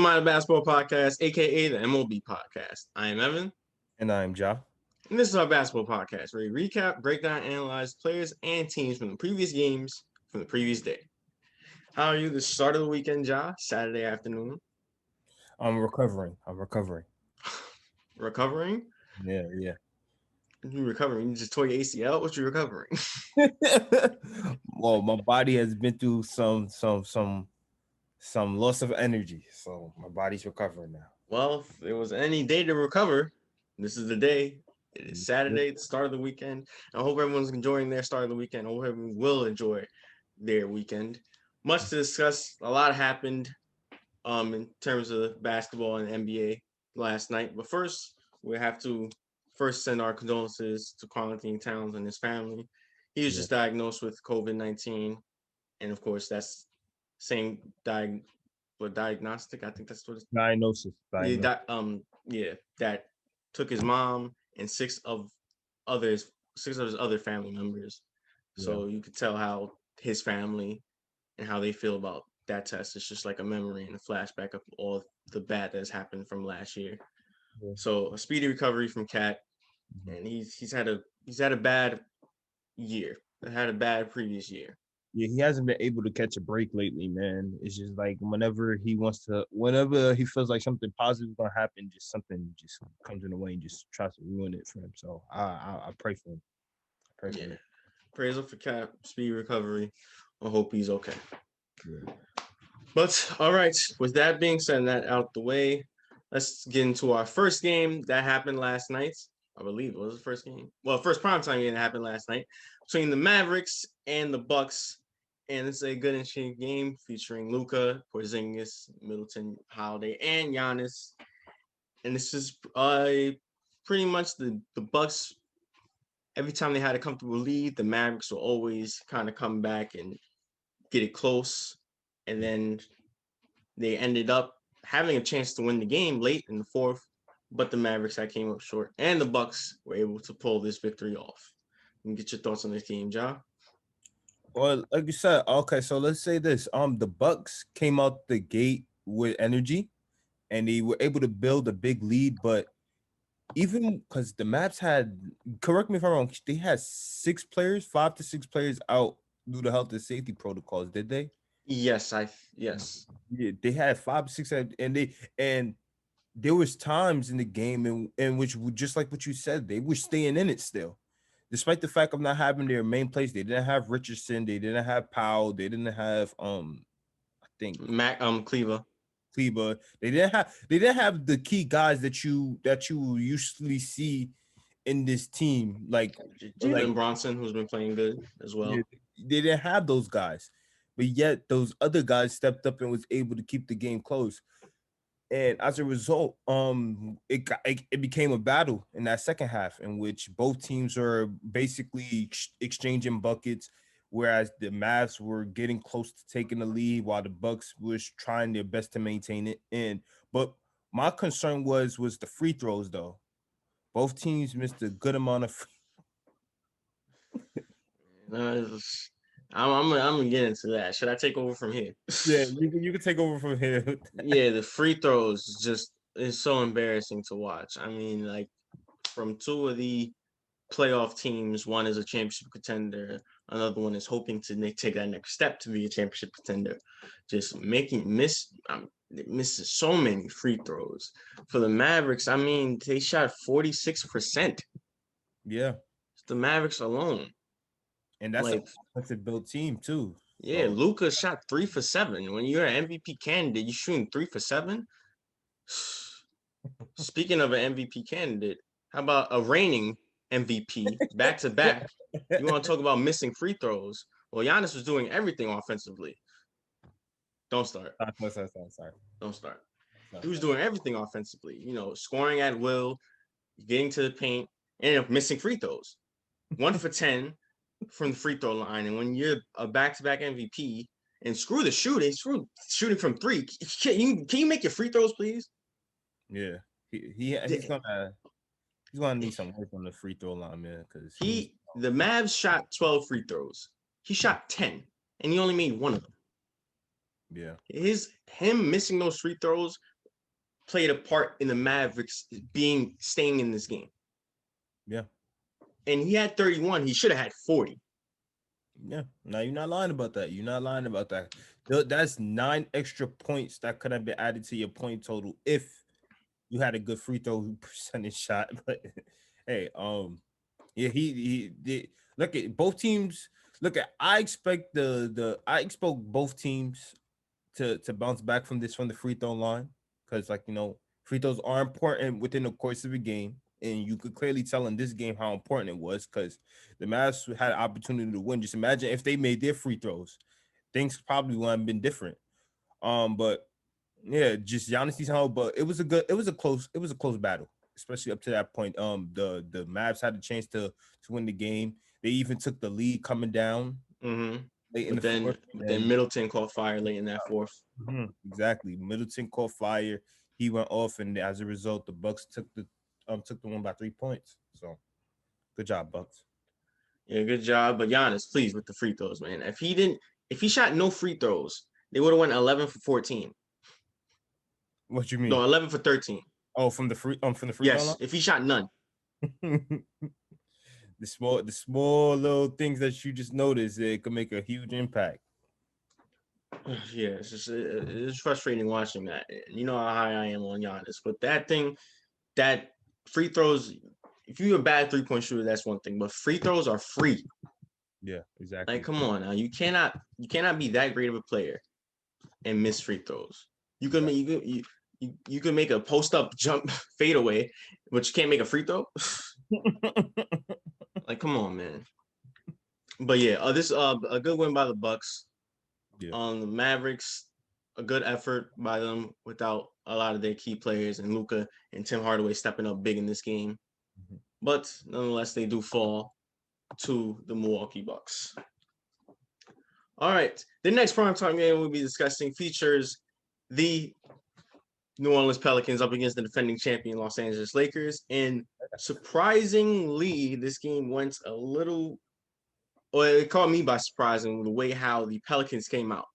My Basketball Podcast, aka the M.O.B podcast. I am Evan. And I'm Ja. And this is our basketball podcast where we recap, break down, analyze players and teams from the previous games from the previous day. How are you the start of the weekend, Ja? Saturday afternoon. I'm recovering. Recovering? Yeah. You recovering? You just tore your ACL? What you recovering? Well, my body has been through some loss of energy, so my body's recovering now. Well, if there was any day to recover, this is the day. It is Saturday, the start of the weekend. I hope everyone's enjoying their start of the weekend. I hope everyone will enjoy their weekend. Much to discuss. A lot happened in terms of basketball and NBA last night. But first, we have to first send our condolences to Quarantine Towns and his family. He was just diagnosed with COVID-19. And of course, that's same diagnostic. I think that's what it's Diagnosis. that took his mom and six of his other family members. So you could tell how his family and how they feel about that test. It's just like a memory and a flashback of all the bad that has happened from last year. Yeah. So a speedy recovery from Cat, and he's had a bad year. Had a bad previous year. Yeah, he hasn't been able to catch a break lately, man. It's just like whenever he feels like something positive is gonna happen, just something just comes in the way and just tries to ruin it for him. So I pray for him. For him. Praise up for Cat, speedy recovery. I hope he's okay. Yeah. But all right, with that being said, and that out the way, let's get into our first game that happened last night. I believe it was the first game. Well, first primetime game that happened last night between the Mavericks and the Bucks. And it's a good interesting game featuring Luka, Porzingis, Middleton, Holiday, and Giannis. And this is pretty much the Bucks. Every time they had a comfortable lead, the Mavericks will always kind of come back and get it close. And then they ended up having a chance to win the game late in the fourth, but the Mavericks that came up short, and the Bucks were able to pull this victory off. And get your thoughts on this game, Ja. Well, like you said, okay, so let's say this. The Bucks came out the gate with energy and they were able to build a big lead, but even because the Mavs had, correct me if I'm wrong, they had 5 to 6 players out due to health and safety protocols, did they? Yes. Yeah, they had 5 6 and there was times in the game in which, just like what you said, they were staying in it still. Despite the fact of not having their main place, they didn't have Richardson, they didn't have Powell, they didn't have I think Cleaver. They didn't have the key guys that you usually see in this team, like Jalen Bronson, who's been playing good as well. Yeah, they didn't have those guys, but yet those other guys stepped up and was able to keep the game close. And as a result, it became a battle in that second half in which both teams are basically exchanging buckets, whereas the Mavs were getting close to taking the lead while the Bucks was trying their best to maintain it. But my concern was the free throws, though. Both teams missed a good amount of. I'm gonna get into that. Should I take over from here? Yeah, you can take over from here. Yeah, the free throws just is so embarrassing to watch. I mean, like from two of the playoff teams, one is a championship contender, another one is hoping to take that next step to be a championship contender. Just misses so many free throws. For the Mavericks, I mean, they shot 46%. Yeah, the Mavericks alone. And that's like, a defensive built team too. Yeah, so. Luka shot 3 for 7. When you're an MVP candidate, you're shooting 3 for 7. Speaking of an MVP candidate, how about a reigning MVP back to back? You want to talk about missing free throws? Well, Giannis was doing everything offensively. Don't start. Sorry. Don't start. He was doing everything offensively. You know, scoring at will, getting to the paint, and missing free throws. 1 for 10 from the free throw line. And when you're a back-to-back MVP, and screw the shooting, screw shooting from 3. Can you make your free throws, please? Yeah, he's gonna need some work on the free throw line, man. Because the Mavs shot 12 free throws. He shot 10, and he only made 1 of them. Yeah, him missing those free throws played a part in the Mavericks staying in this game. Yeah. And he had 31. He should have had 40. Yeah. Now you're not lying about that. You're not lying about that. That's 9 extra points that could have been added to your point total if you had a good free throw percentage shot. But hey, yeah, he did. Look at both teams. Look at I expect I expect both teams to bounce back from the free throw line, because free throws are important within the course of a game, and you could clearly tell in this game how important it was, because the Mavs had an opportunity to win. Just imagine if they made their free throws, things probably would have been different. But yeah, just Giannis home, but it was a close battle, especially up to that point. The Mavs had a chance to win the game. They even took the lead coming down Mm-hmm. late in But the then, fourth, but then and Middleton caught fire late in that fourth. exactly, Middleton caught fire. He went off, and as a result, the Bucks took the one by 3 points. So good job, Bucks. Yeah, good job. But Giannis, please, with the free throws, man. If he shot no free throws, they would have went 11 for 14. What you mean? No, 11 for 13. Oh, from the free throw Yes, if he shot none. line. The small little things that you just notice, it could make a huge impact. Yeah, it's frustrating watching that. You know how high I am on Giannis, but that free throws. If you're a bad 3-point shooter, that's one thing. But free throws are free. Yeah, Like, exactly. come on now, you cannot be that great of a player and miss free throws. You can Exactly. make you can make a post up jump fadeaway, but you can't make a free throw. Like, come on, man. But yeah, this a good win by the Bucks. Yeah. The Mavericks, a good effort by them without a lot of their key players and Luka and Tim Hardaway stepping up big in this game. Mhm. But nonetheless, they do fall to the Milwaukee Bucks. All right, the next primetime game we'll be discussing features the New Orleans Pelicans up against the defending champion Los Angeles Lakers. And surprisingly, this game went a little, or it caught me by surprising the way how the Pelicans came out.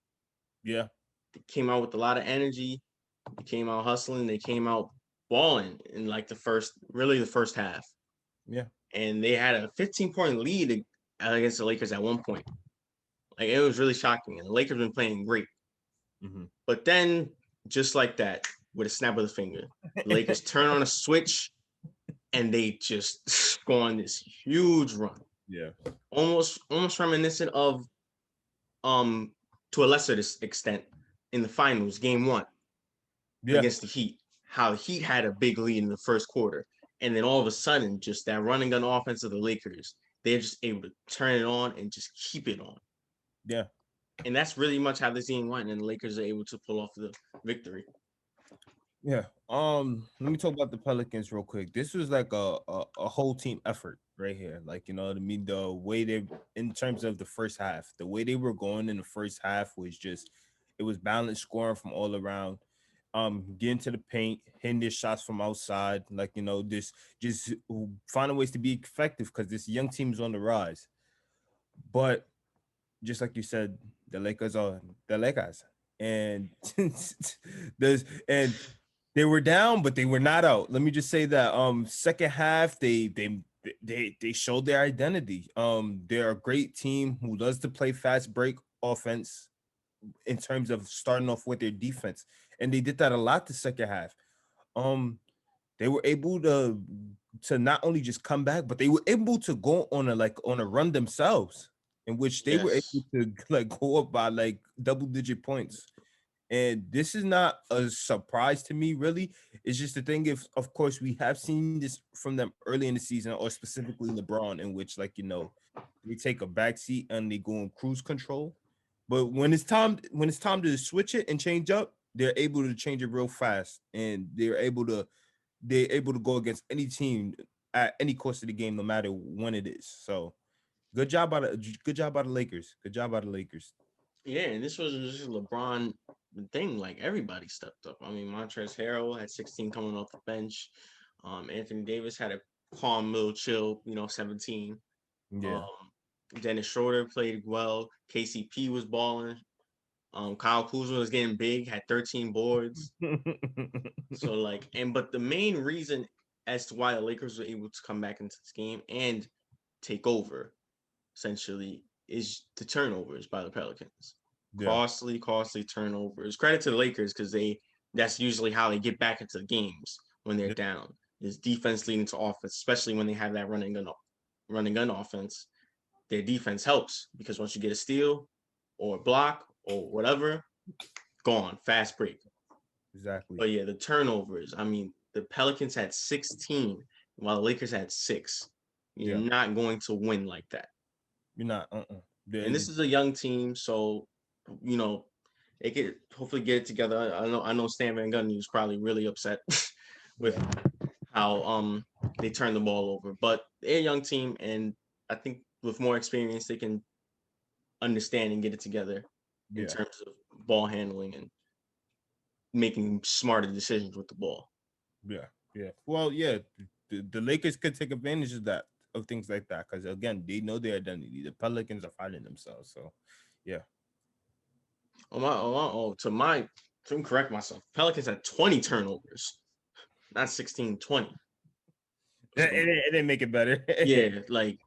Yeah. They came out with a lot of energy. They came out hustling. They came out balling in like the first half. Yeah. And they had a 15-point lead against the Lakers at one point. Like, it was really shocking. And the Lakers been playing great. Mm-hmm. But then, just like that, with a snap of the finger, the Lakers turn on a switch and they just go on this huge run. Yeah. Almost reminiscent of to a lesser extent in the finals, game 1 Yeah. against the Heat. How the Heat had a big lead in the first quarter. And then all of a sudden, just that running gun offense of the Lakers, they're just able to turn it on and just keep it on. Yeah. And that's really much how this game went, and the Lakers are able to pull off the victory. Yeah. Let me talk about the Pelicans real quick. This was like a whole team effort right here. Like, I mean, the way they, in terms of the first half, the way they were going in the first half was just, it was balanced scoring from all around. Getting to the paint, hitting their shots from outside, like, this, just finding ways to be effective, because this young team is on the rise. But just like you said, the Lakers are the Lakers, and there's and they were down, but they were not out. Let me just say that. Second half, they showed their identity. They're a great team who loves to play fast break offense in terms of starting off with their defense, and they did that a lot the second half. Um, they were able to not only just come back, but they were able to go on a run themselves, in which they were able Yes. to like go up by like double digit points. And this is not a surprise to me, really. It's just the thing, if of course we have seen this from them early in the season, or specifically LeBron, in which, like, they take a backseat and they go in cruise control. But when it's time to switch it and change up, they're able to change it real fast, and they're able to go against any team at any course of the game, no matter when it is. So good job by the Lakers. Good job by the Lakers. Yeah, and this wasn't just a LeBron thing. Like, everybody stepped up. I mean, Montrezl Harrell had 16 coming off the bench. Anthony Davis had a calm, little chill, 17. Um, Yeah. Dennis Schroeder played well. KCP was balling. Kyle Kuzma was getting big, had 13 boards. So like, but the main reason as to why the Lakers were able to come back into this game and take over, essentially, is the turnovers by the Pelicans. Yeah. Costly turnovers. Credit to the Lakers because that's usually how they get back into the games when they're down. Is defense leading to offense, especially when they have that running gun offense. Their defense helps because once you get a steal or a block or whatever, gone, fast break. Exactly. But yeah, the turnovers. I mean, the Pelicans had 16 while the Lakers had 6. You're not going to win like that. You're not. And this is a young team, so they could hopefully get it together. I know Stan Van Gundy was probably really upset with how they turned the ball over, but they're a young team, and I think with more experience, they can understand and get it together in terms of ball handling and making smarter decisions with the ball. Yeah. Well, yeah, the Lakers could take advantage of things like that because again, they know their identity. The Pelicans are fighting themselves, so yeah. To correct myself, Pelicans had 20 turnovers, not 16, 20. So, it didn't make it better. Yeah, like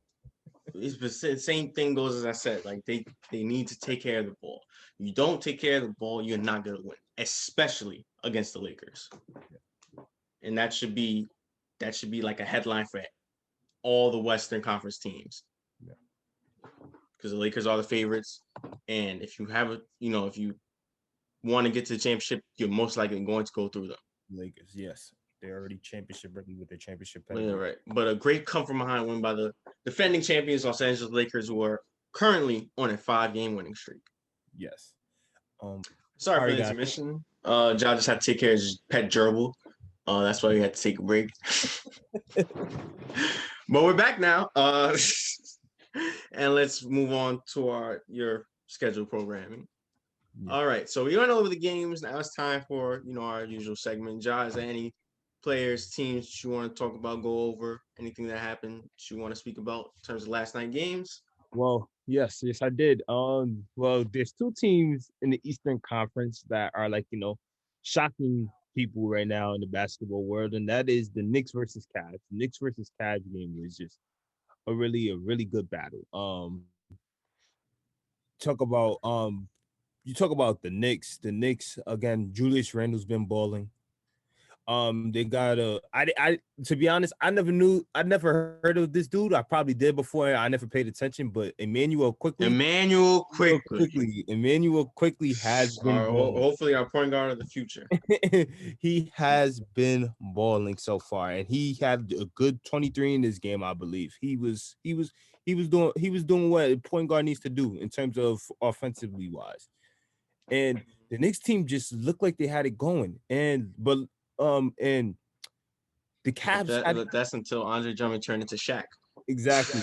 it's the same thing goes as I said. Like they need to take care of the ball. You don't take care of the ball, you're not gonna win, especially against the Lakers. And that should be like a headline for all the Western Conference teams. Because the Lakers are the favorites, and if you have if you want to get to the championship, you're most likely going to go through them. Lakers, yes, they're already championship ready with their championship pedigree. Yeah, right. But a great come from behind win by the defending champions Los Angeles Lakers, who are currently on a 5-game winning streak. Yes. Sorry for the intermission. Ja just had to take care of his pet gerbil. That's why we had to take a break. But we're back now. And let's move on to your scheduled programming. Yeah. All right, so we went over the games. Now it's time for our usual segment. Ja, is there any players, teams you want to talk about, go over, anything that happened you want to speak about in terms of last night games? Well, yes, I did. Well, there's 2 teams in the Eastern Conference that are shocking people right now in the basketball world, and that is the Knicks versus Cavs. The Knicks versus Cavs game was just a really good battle. Talk about you talk about the Knicks. The Knicks again. Julius Randle's been balling. They got I to be honest, I never heard of this dude. I probably did before. I never paid attention, but Immanuel Quickley has been balling. Hopefully our point guard of the future. He has been balling so far, and he had a good 23 in this game, I believe. He was doing what a point guard needs to do in terms of offensively wise. And the Knicks team just looked like they had it going. And the Cavs that's until Andre Drummond turned into Shaq. Exactly.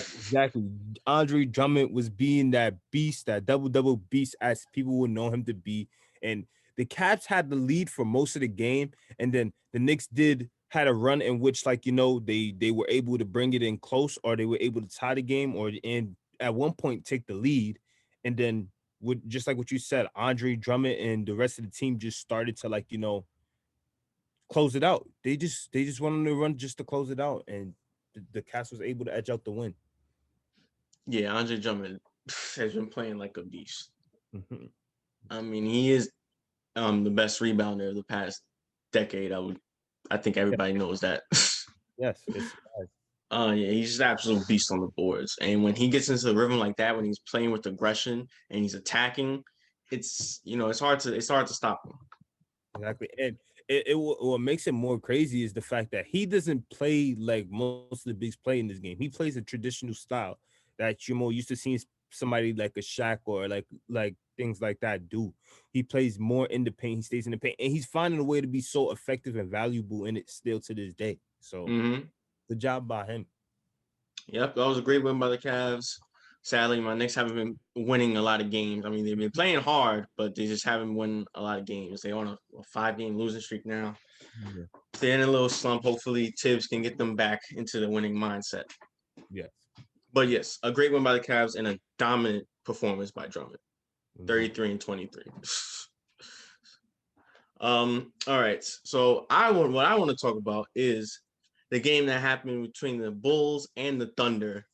Andre Drummond was being that beast, that double beast as people would know him to be. And the Cavs had the lead for most of the game, and then the Knicks had a run in which they were able to bring it in close, or they were able to tie the game, and at one point take the lead, and then just like what you said, Andre Drummond and the rest of the team just started to close it out. They just went on the run just to close it out, and the Cavs was able to edge out the win. Yeah, Andre Drummond has been playing like a beast. Mm-hmm. I mean, he is the best rebounder of the past decade. I think everybody knows that. Yes. Yeah, he's just an absolute beast on the boards. And when he gets into the rhythm like that, when he's playing with aggression and he's attacking, it's hard to stop him. Exactly. And what makes it more crazy is the fact that he doesn't play like most of the bigs play in this game. He plays a traditional style that you're more used to seeing somebody like a Shaq or like things like that do. He plays more in the paint. He stays in the paint, and he's finding a way to be so effective and valuable in it still to this day. So good job by him. Yep, that was a great win by the Cavs. Sadly, my Knicks haven't been winning a lot of games. I mean, they've been playing hard, but they just haven't won a lot of games. They're on a 5-game losing streak now. Yeah. They're in a little slump. Hopefully, Tibbs can get them back into the winning mindset. Yes. But yes, a great win by the Cavs and a dominant performance by Drummond. 33 and 23. All right. So what I want to talk about is the game that happened between the Bulls and the Thunder.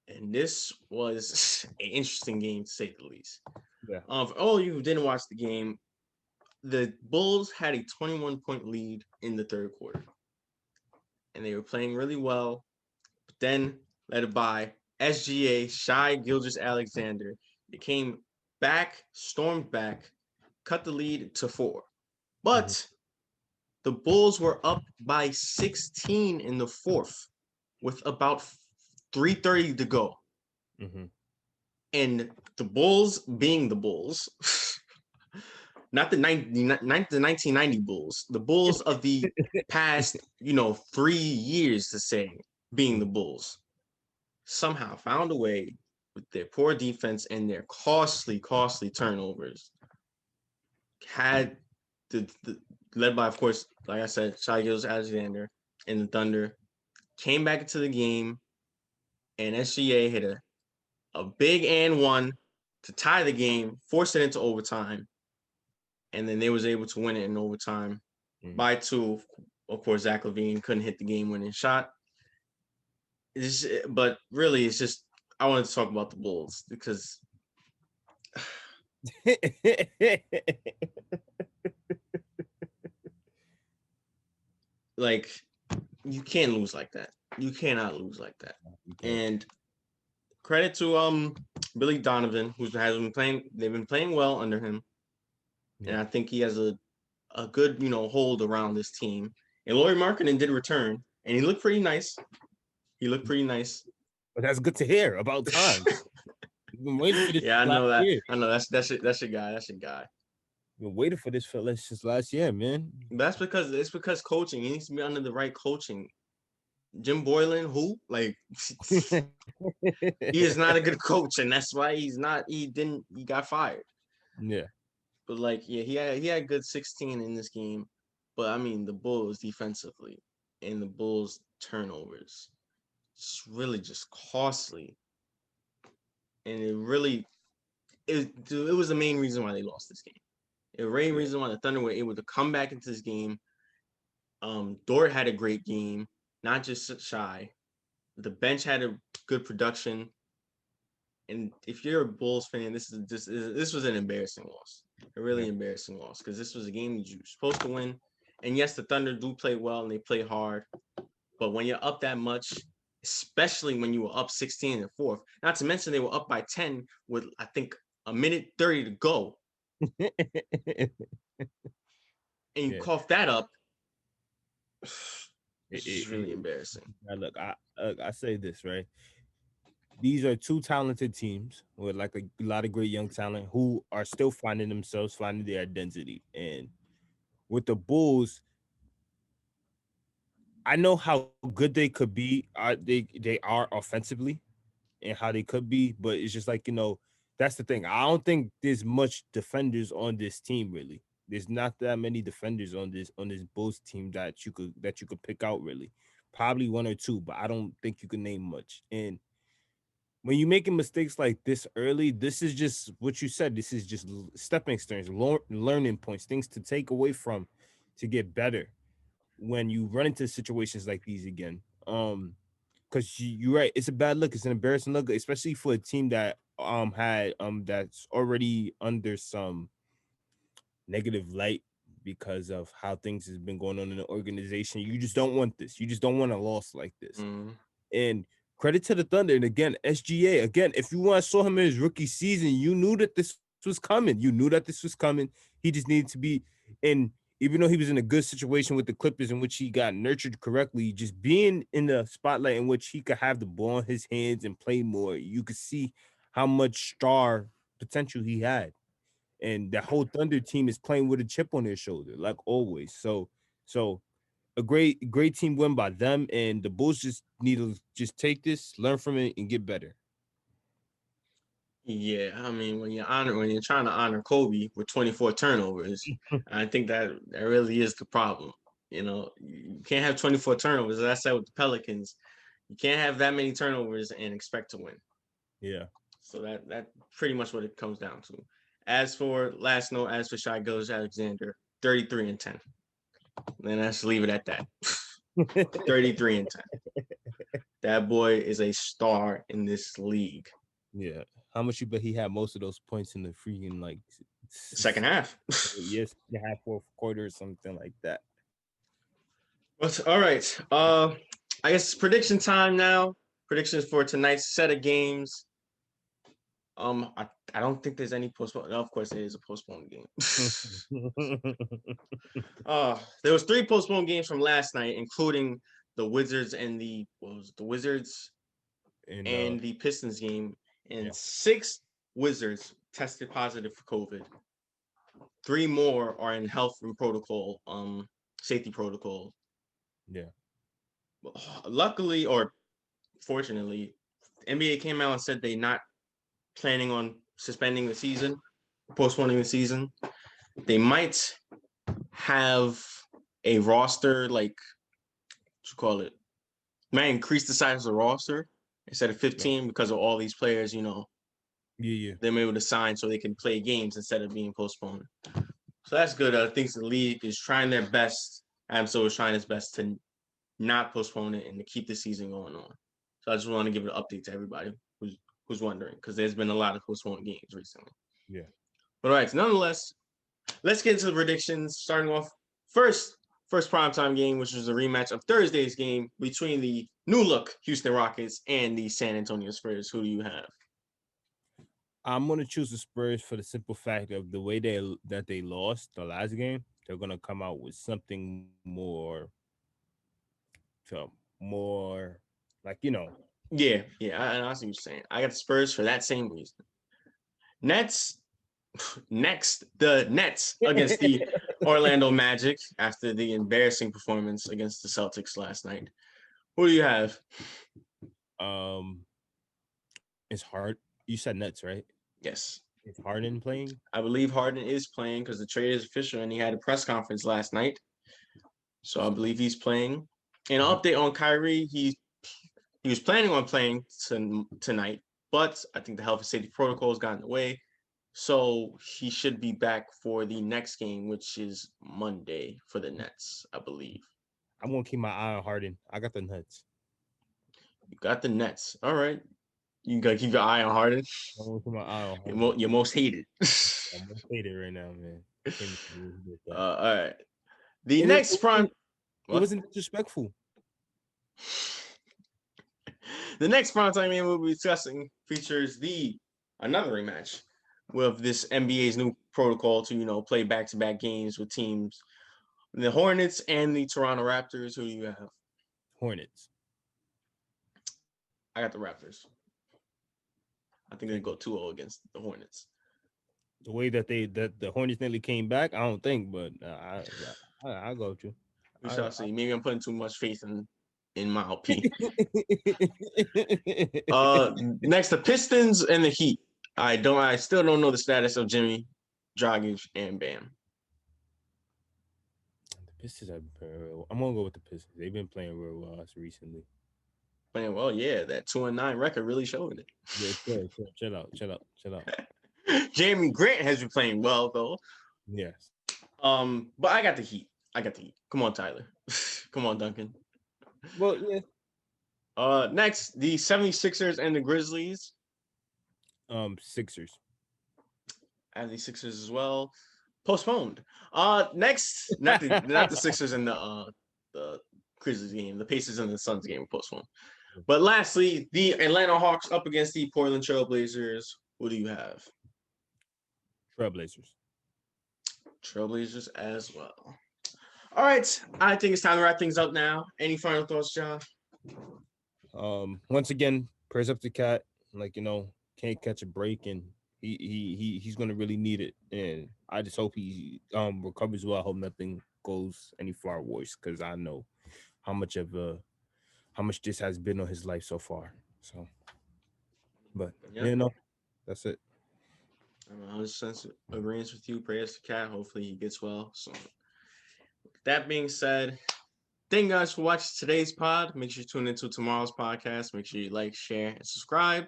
And this was an interesting game to say the least. Yeah. For all of you who didn't watch the game, the Bulls had a 21-point lead in the third quarter. And they were playing really well. But then led by SGA, Shai Gilgeous-Alexander. They came back, stormed back, cut the lead to 4. But the Bulls were up by 16 in the fourth with about 3:30 to go. And the Bulls being the Bulls, not the 1990 Bulls, the Bulls of the past, 3 years to say, being the Bulls, somehow found a way with their poor defense and their costly turnovers, had the led by, of course, like I said, Shai Gilgeous-Alexander and the Thunder, came back into the game, and SGA hit a big and one to tie the game, force it into overtime, and then they was able to win it in overtime by 2. Of course, Zach LaVine couldn't hit the game-winning shot. But really, it's just I wanted to talk about the Bulls because like you can't lose like that. You cannot lose like that. And credit to Billy Donovan, who has been playing. They've been playing well under him, and I think he has a good hold around this team. And Lauri Markkanen did return, and he looked pretty nice. But that's good to hear about time. You've been waiting for this. Yeah, I know that. Year. I know that's your guy. That's your guy. Been waiting for this for since last year, man. That's because coaching. He needs to be under the right coaching. Jim Boylan, who he is not a good coach, and that's why he got fired. Yeah. But he had a good 16 in this game. But I mean the Bulls defensively and the Bulls turnovers, it's really just costly. And it was the main reason why they lost this game. The main reason why the Thunder were able to come back into this game. Dort had a great game, not just Shai. The bench had a good production. And if you're a Bulls fan, this was an embarrassing loss. A really embarrassing loss, because this was a game that you were supposed to win. And yes, the Thunder do play well and they play hard. But when you're up that much, especially when you were up 16 in the fourth, not to mention they were up by 10 with, I think, a minute 30 to go. And you cough that up. It's really embarrassing. Look, I say this, right? These are two talented teams with like a lot of great young talent who are still finding themselves, finding their identity. And with the Bulls, I know how good they could be. They are offensively and how they could be, but it's just like, that's the thing. I don't think there's much defenders on this team, really. There's not that many defenders on this Bulls team that you could pick out, really. Probably 1 or 2, but I don't think you can name much. And when you're making mistakes like this early, this is just what you said. This is just stepping stones, learning points, things to take away from to get better when you run into situations like these again. Because you're right, it's a bad look. It's an embarrassing look, especially for a team that that's already under some negative light because of how things has been going on in the organization. You just don't want this. You just don't want a loss like this. And credit to the Thunder. And again, SGA, if you saw him in his rookie season, you knew that this was coming. He just needed to be in, even though he was in a good situation with the Clippers in which he got nurtured correctly, just being in the spotlight in which he could have the ball in his hands and play more, you could see how much star potential he had. And the whole Thunder team is playing with a chip on their shoulder, like always. So a great team win by them, and the Bulls just need to just take this, learn from it, and get better. Yeah, I mean, when you're trying to honor Kobe with 24 turnovers, I think that really is the problem. You can't have 24 turnovers. As I said with the Pelicans, you can't have that many turnovers and expect to win. Yeah. So that pretty much what it comes down to. As for last note, as for Shai Gilgeous-Alexander, 33-10. Then let's leave it at that. 33-10. That boy is a star in this league. Yeah. How much you bet he had most of those points in the freaking like Second half. yes, the half fourth quarter or something like that. But, all right. I guess it's prediction time now. Predictions for tonight's set of games. I don't think there's any postponed. No, of course, there is a postponed game. There was 3 postponed games from last night, including the Wizards and the Wizards and the Pistons game, and 6 Wizards tested positive for COVID. 3 more are in health and protocol, safety protocol. Yeah. Luckily, or fortunately, NBA came out and said they're not planning on suspending the season, postponing the season. They might have a roster, like, what you call it, might increase the size of the roster instead of 15 because of all these players, they're able to sign so they can play games instead of being postponed. So that's good. I think the league is trying their best. AMSO is trying its best to not postpone it and to keep the season going on. So I just want to give an update to everybody who's wondering, because there's been a lot of postponed games recently. Yeah. But all right, nonetheless, let's get into the predictions. Starting off first primetime game, which was a rematch of Thursday's game between the new look Houston Rockets and the San Antonio Spurs. Who do you have? I'm gonna choose the Spurs for the simple fact of the way they lost the last game. They're gonna come out with something more like Yeah, I see what you're saying. I got the Spurs for that same reason. Next, the Nets against the Orlando Magic after the embarrassing performance against the Celtics last night. Who do you have? It's hard. You said Nets, right? Yes. Is Harden playing? I believe Harden is playing because the trade is official and he had a press conference last night. So I believe he's playing. An update on Kyrie, he was planning on playing tonight, but I think the health and safety protocols got in the way. So he should be back for the next game, which is Monday for the Nets, I believe. I'm going to keep my eye on Harden. I got the Nets. You got the Nets. All right. You got to keep your eye on Harden. I'm going to keep my eye on Harden. You're most hated. I'm most hated right now, man. All right. The next prime... It wasn't disrespectful. The next primetime game we'll be discussing features another rematch with this NBA's new protocol to, play back-to-back games with teams. The Hornets and the Toronto Raptors. Who do you have? Hornets. I got the Raptors. I think they go 2-0 against the Hornets. The way that the Hornets nearly came back, I don't think, but I'll go with you. We shall see. Maybe I'm putting too much faith in my LP. Next, the Pistons and the Heat. I still don't know the status of Jimmy, Dragic, and Bam. The Pistons have been real. I'm gonna go with the Pistons. They've been playing real well recently. Playing well, yeah. That 2-9 record really showed it. Yeah, chill out. Jamie Grant has been playing well though. Yes. But I got the Heat. Come on, Tyler. Come on, Duncan. Well, yeah. Next, the 76ers and the Grizzlies. Sixers. And the Sixers as well. Postponed. Next, not the Sixers and the Grizzlies game. The Pacers and the Suns game were postponed. But lastly, the Atlanta Hawks up against the Portland Trailblazers. Who do you have? Trailblazers as well. All right. I think it's time to wrap things up now. Any final thoughts, John? Once again, prayers up to Cat. Can't catch a break, and he's gonna really need it. And I just hope he recovers well. I hope nothing goes any far worse, because I know how much this has been on his life so far. So, but that's it. I'm 100% agreeing with you. Prayers to Cat. Hopefully he gets well. So, that being said, thank you guys for watching today's pod. Make sure you tune into tomorrow's podcast. Make sure you like, share, and subscribe.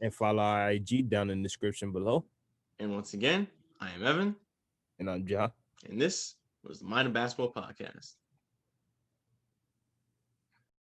And follow our IG down in the description below. And once again, I am Evan, And I'm John. and this was the Mind of Basketball podcast.